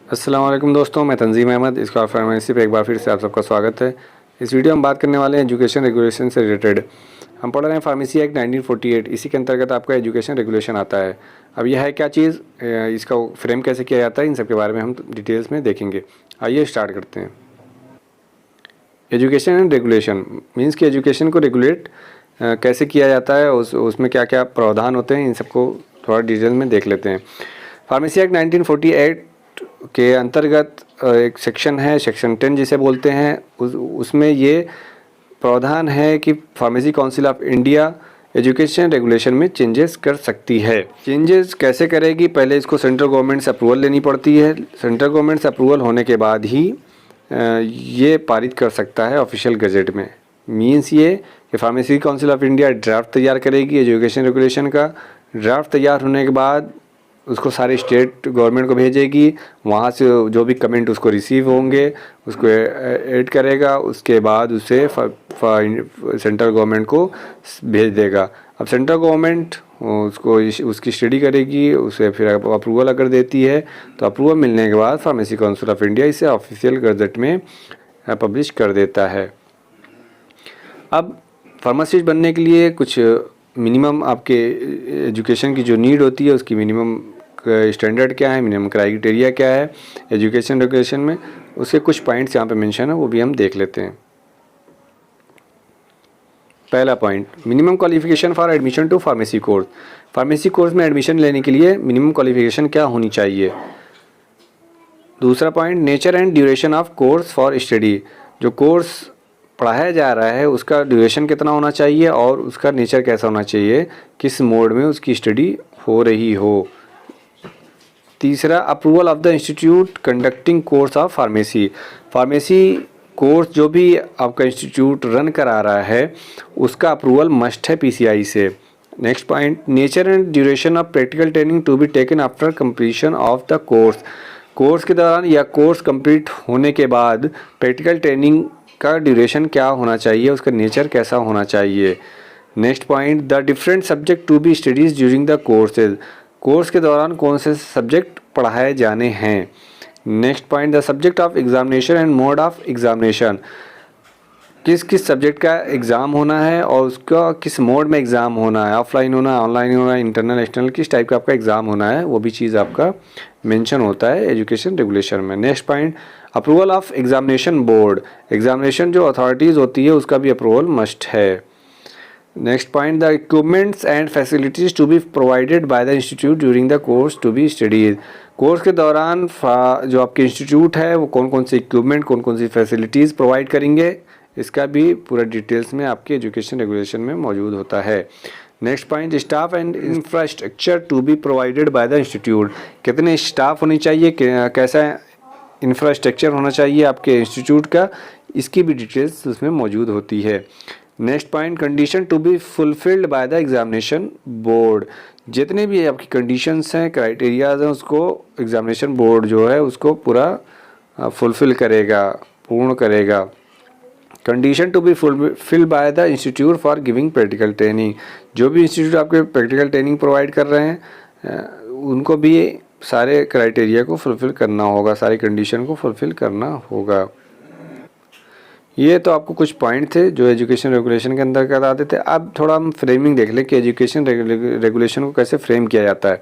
अस्सलाम वालेकुम दोस्तों, मैं तंजीम अहमद इसका फार्मेसी पे एक बार फिर से आप सबका स्वागत है। इस वीडियो में बात करने वाले हैं एजुकेशन रेगुलेशन से रिलेटेड। हम पढ़ रहे हैं फार्मेसी एक्ट 1948। इसी के अंतर्गत आपका एजुकेशन रेगुलेशन आता है। अब यह है क्या चीज़, इसका फ्रेम कैसे किया जाता है, इन सब के बारे में हम डिटेल्स में देखेंगे। आइए स्टार्ट करते हैं। एजुकेशन एंड रेगुलेशन मीन्स कि एजुकेशन को रेगुलेट कैसे किया जाता है, उसमें क्या क्या प्रावधान होते हैं, इन सबको थोड़ा डिटेल में देख लेते हैं। फार्मेसी एक्ट 1948 के अंतर्गत एक सेक्शन है, सेक्शन 10 जिसे बोलते हैं, उसमें ये प्रावधान है कि pharmacy council of India education regulation में चेंजेस कर सकती है। चेंजेस कैसे करेगी, पहले इसको सेंट्रल गवर्नमेंट से अप्रूवल लेनी पड़ती है। सेंट्रल गवर्नमेंट से अप्रूवल होने के बाद ही ये पारित कर सकता है ऑफिशियल गजेट में। मीन्स ये कि pharmacy council of India draft तैयार करेगी एजुकेशन रेगुलेशन का। ड्राफ्ट तैयार होने के बाद उसको सारे स्टेट गवर्नमेंट को भेजेगी, वहाँ से जो भी कमेंट उसको रिसीव होंगे उसको ऐड करेगा, उसके बाद उसे सेंट्रल गवर्नमेंट को भेज देगा। अब सेंट्रल गवर्नमेंट उसकी स्टडी करेगी, उसे फिर अप्रूवल अगर देती है तो अप्रूवल मिलने के बाद फार्मेसी काउंसिल ऑफ इंडिया इसे ऑफिशियल गजेट में पब्लिश कर देता है। अब फार्मासिस्ट बनने के लिए कुछ मिनिमम आपके एजुकेशन की जो नीड होती है उसकी मिनिमम स्टैंडर्ड क्या है, मिनिमम क्राइटेरिया क्या है एजुकेशन रेगुलेशन में, उसके कुछ पॉइंट्स यहाँ पे मेंशन है, वो भी हम देख लेते हैं। पहला point, minimum qualification for admission to pharmacy course. Pharmacy course में एडमिशन लेने के लिए मिनिमम क्वालिफिकेशन क्या होनी चाहिए। दूसरा point, nature and duration of course for study. जो कोर्स पढ़ाया जा रहा है उसका ड्यूरेशन कितना होना चाहिए और उसका नेचर कैसा होना चाहिए, किस मोड में उसकी स्टडी हो रही हो। तीसरा, approval of the institute conducting course of pharmacy. Pharmacy course जो भी आपका इंस्टीट्यूट रन करा रहा है उसका अप्रूवल मस्ट है पीसीआई से। Next point, nature and duration of practical training to be taken after completion of the course. Course के दौरान या कोर्स कंप्लीट होने के बाद प्रैक्टिकल ट्रेनिंग का ड्यूरेशन क्या होना चाहिए, उसका नेचर कैसा होना चाहिए। Next point, the different subject to be studies during the courses. Course के दौरान कौन से सब्जेक्ट पढ़ाए जाने हैं। Next point, the subject of examination and mode of examination. किस किस सब्जेक्ट का एग्ज़ाम होना है और उसका किस मोड में एग्ज़ाम होना है, ऑफलाइन होना है, ऑनलाइन होना है, इंटरनल एक्सटर्नल, किस टाइप का आपका एग्ज़ाम होना है, वो भी चीज़ आपका मेंशन होता है एजुकेशन रेगुलेशन में। Next point, approval of examination board. Examination जो अथॉरिटीज़ होती है उसका भी अप्रूवल मस्ट है। Next point, the equipments and facilities to be provided by the institute during the course to be studies. Course के दौरान जो आपके इंस्टीट्यूट है वो कौन कौन से इक्विपमेंट, कौन कौन सी फैसिलिटीज़ प्रोवाइड करेंगे, इसका भी पूरा डिटेल्स में आपके एजुकेशन रेगुलेशन में मौजूद होता है। Next point, staff and infrastructure to be provided by the institute. कितने स्टाफ होनी चाहिए, कैसा इंफ्रास्ट्रक्चर होना चाहिए आपके इंस्टीट्यूट का, इसकी भी डिटेल्स उसमें मौजूद होती है। Next point, condition to be fulfilled by the examination board. जितने भी आपकी कंडीशंस हैं, क्राइटेरियाज हैं, उसको एग्जामिनेशन बोर्ड जो है उसको पूरा फुलफिल करेगा, पूर्ण करेगा। Condition to be fulfilled by the institute for giving practical training. जो भी इंस्टीट्यूट आपके प्रैक्टिकल ट्रेनिंग प्रोवाइड कर रहे हैं उनको भी सारे क्राइटेरिया को फुलफिल करना होगा, सारी कंडीशन को फुलफिल करना होगा। ये तो आपको कुछ पॉइंट थे जो एजुकेशन रेगुलेशन के अंदर आते थे। अब थोड़ा हम फ्रेमिंग देख लें कि एजुकेशन रेगुलेशन को कैसे फ्रेम किया जाता है।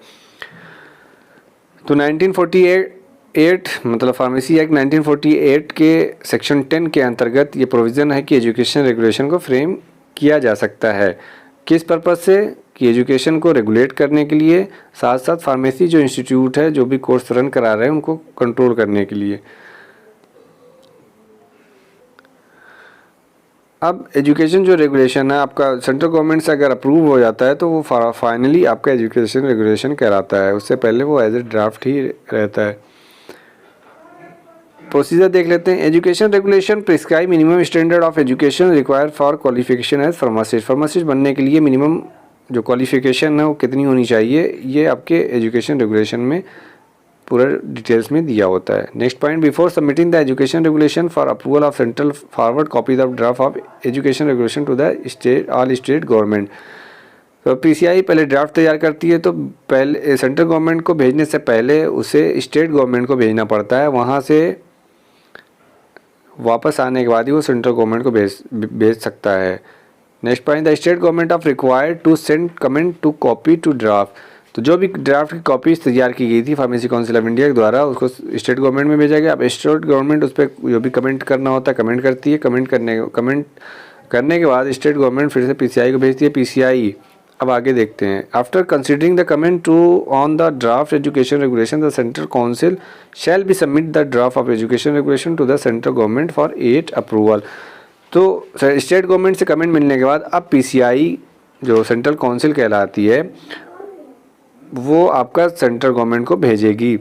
तो 1948 मतलब फार्मेसी एक्ट 1948 के सेक्शन 10 के अंतर्गत ये प्रोविज़न है कि एजुकेशन रेगुलेशन को फ्रेम किया जा सकता है। किस पर्पज़ से, कि एजुकेशन को रेगुलेट करने के लिए, साथ साथ फार्मेसी जो इंस्टीट्यूट है जो भी कोर्स रन करा रहे हैं उनको कंट्रोल करने के लिए। अब एजुकेशन जो रेगुलेशन है आपका सेंट्रल गवर्नमेंट से अगर अप्रूव हो जाता है तो वो फाइनली आपका एजुकेशन रेगुलेशन कहलाता है। उससे पहले वो एज ए ड्राफ्ट ही रहता है। प्रोसीजर देख लेते हैं। Education regulation prescribe minimum standard of education required for qualification as pharmacist. Pharmacist बनने के लिए मिनिमम जो क्वालिफिकेशन है वो कितनी होनी चाहिए, ये आपके एजुकेशन रेगुलेशन में पूरा डिटेल्स में दिया होता है। Next point, before submitting the education regulation for approval of central forward copies of draft of education regulation to the state all state government. तो पीसीआई पहले ड्राफ्ट तैयार करती है, तो पहले सेंट्रल गवर्नमेंट को भेजने से पहले उसे स्टेट गवर्नमेंट को भेजना पड़ता है, वहाँ से वापस आने के बाद ही वो सेंट्रल गवर्नमेंट को भेज सकता है। Next point, the state government of required to send comment to copy to draft. तो जो भी ड्राफ्ट की कॉपीज तैयार की गई थी फार्मेसी काउंसिल ऑफ इंडिया के द्वारा, उसको स्टेट गवर्नमेंट में भेजा गया। अब स्टेट गवर्नमेंट उस पर जो भी कमेंट करना होता है कमेंट करती है। कमेंट करने के बाद स्टेट गवर्नमेंट फिर से पीसीआई को भेजती है। पीसीआई, अब आगे देखते हैं, after considering the comment to on the draft education regulation the central council shall be submit the draft of education regulation to the central government for 8 approval. तो स्टेट गवर्नमेंट से comment मिलने के बाद अब पीसीआई जो central council कहलाती है वो आपका सेंट्रल गवर्नमेंट को भेजेगी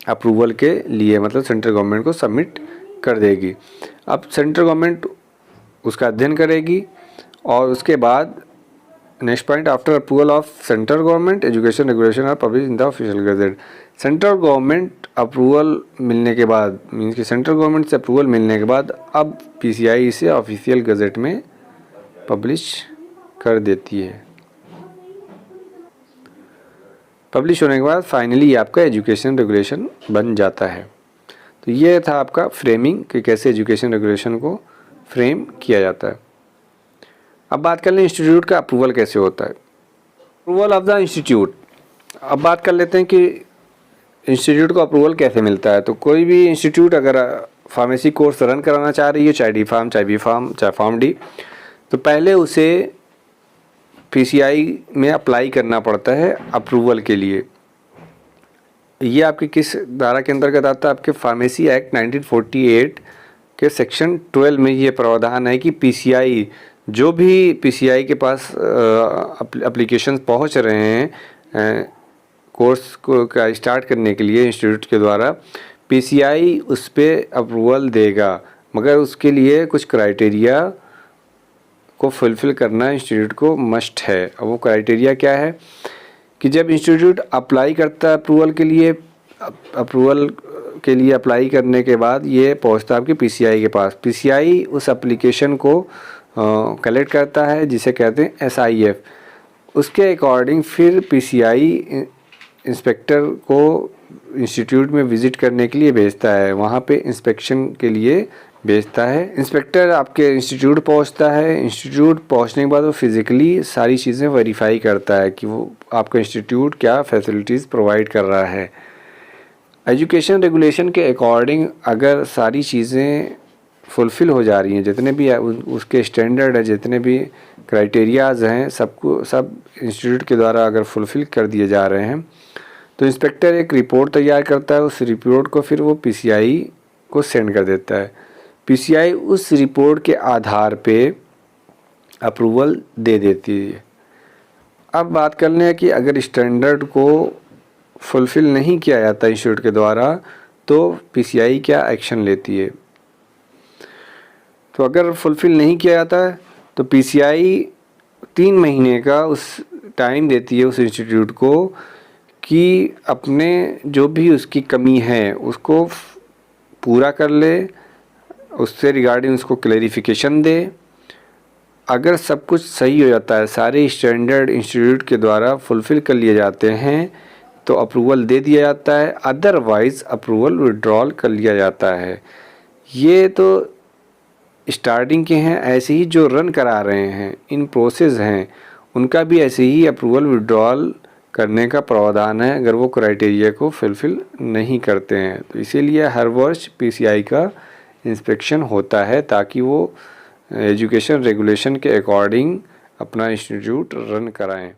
अप्रूवल के लिए, मतलब सेंट्रल गवर्नमेंट को सबमिट कर देगी। अब सेंट्रल गवर्नमेंट उसका अध्ययन करेगी और उसके बाद next point, after approval of central government education regulation are publish in the official gazette. Central government approval मिलने के बाद, मीन्स कि सेंट्रल गवर्नमेंट से अप्रूवल मिलने के बाद अब पीसीआई इसे ऑफिशियल गजेट में पब्लिश कर देती है। पब्लिश होने के बाद फाइनली आपका एजुकेशन रेगुलेशन बन जाता है। तो ये था आपका फ्रेमिंग कि कैसे एजुकेशन रेगुलेशन को फ्रेम किया जाता है। अब बात कर लें इंस्टीट्यूट का अप्रूवल कैसे होता है। अप्रूवल ऑफ द इंस्टीट्यूट, अब बात कर लेते हैं कि इंस्टीट्यूट को अप्रूवल कैसे मिलता है। तो कोई भी इंस्टीट्यूट अगर फार्मेसी कोर्स रन कराना चाह रही है, चाहे डी फार्म, चाहे बी फार्म, चाहे फार्म डी, तो पहले उसे पीसीआई में अप्लाई करना पड़ता है अप्रूवल के लिए। ये आपके किस धारा के अंतर्गत आता है, आपके फार्मेसी एक्ट 1948 के सेक्शन 12 में ये प्रावधान है कि पीसीआई, जो भी पीसीआई के पास एप्लीकेशन पहुंच रहे हैं कोर्स को का स्टार्ट करने के लिए इंस्टीट्यूट के द्वारा, पीसीआई उस पर अप्रूवल देगा, मगर उसके लिए कुछ क्राइटेरिया को फुलफ़िल करना इंस्टीट्यूट को मस्ट है। अब वो क्राइटेरिया क्या है कि जब इंस्टीट्यूट अप्लाई करता है अप्रूवल के लिए अप्लाई करने के बाद ये पहुंचता है आपके पीसीआई के पास। पीसीआई उस एप्लीकेशन को कलेक्ट करता है जिसे कहते हैं एसआईएफ। उसके अकॉर्डिंग फिर पीसीआई इंस्पेक्टर को इंस्टीट्यूट में विज़िट करने के लिए भेजता है, वहाँ पे इंस्पेक्शन के लिए भेजता है। इंस्पेक्टर आपके इंस्टीट्यूट पहुँचता है। इंस्टीट्यूट पहुँचने के बाद वो फिज़िकली सारी चीज़ें वेरीफाई करता है कि वो आपका इंस्टीट्यूट क्या फैसिलिटीज़ प्रोवाइड कर रहा है। एजुकेशन रेगुलेशन के अकॉर्डिंग अगर सारी चीज़ें फुलफ़िल हो जा रही हैं, जितने भी उसके स्टैंडर्ड है, जितने भी क्राइटेरियाज़ हैं, सब इंस्टीट्यूट के द्वारा अगर फुलफ़िल कर दिए जा रहे हैं, तो इंस्पेक्टर एक रिपोर्ट तैयार करता है। उस रिपोर्ट को फिर वो पीसीआई को सेंड कर देता है। पीसीआई उस रिपोर्ट के आधार पे अप्रूवल दे देती है। अब बात कर लें कि अगर स्टैंडर्ड को फुलफ़िल नहीं किया जाता इंस्टीट्यूट के द्वारा, तो पीसीआई क्या एक्शन लेती है। तो अगर फुलफ़िल नहीं किया जाता है तो पीसीआई 3 महीने का उस टाइम देती है उस इंस्टीट्यूट को कि अपने जो भी उसकी कमी है उसको पूरा कर ले, उससे रिगार्डिंग उसको क्लैरिफिकेशन दे। अगर सब कुछ सही हो जाता है, सारे स्टैंडर्ड इंस्टीट्यूट के द्वारा फुलफ़िल कर लिए जाते हैं, तो अप्रूवल दे दिया जाता है। अदरवाइज़ अप्रूवल विड्रॉल कर लिया जाता है। ये तो स्टार्टिंग के हैं, ऐसे ही जो रन करा रहे हैं इन प्रोसेस हैं उनका भी ऐसे ही अप्रूवल विड्रॉल करने का प्रावधान है अगर वो क्राइटेरिया को फुलफ़िल नहीं करते हैं। तो इसीलिए हर वर्ष पीसीआई का इंस्पेक्शन होता है ताकि वो एजुकेशन रेगुलेशन के अकॉर्डिंग अपना इंस्टीट्यूट रन कराएं।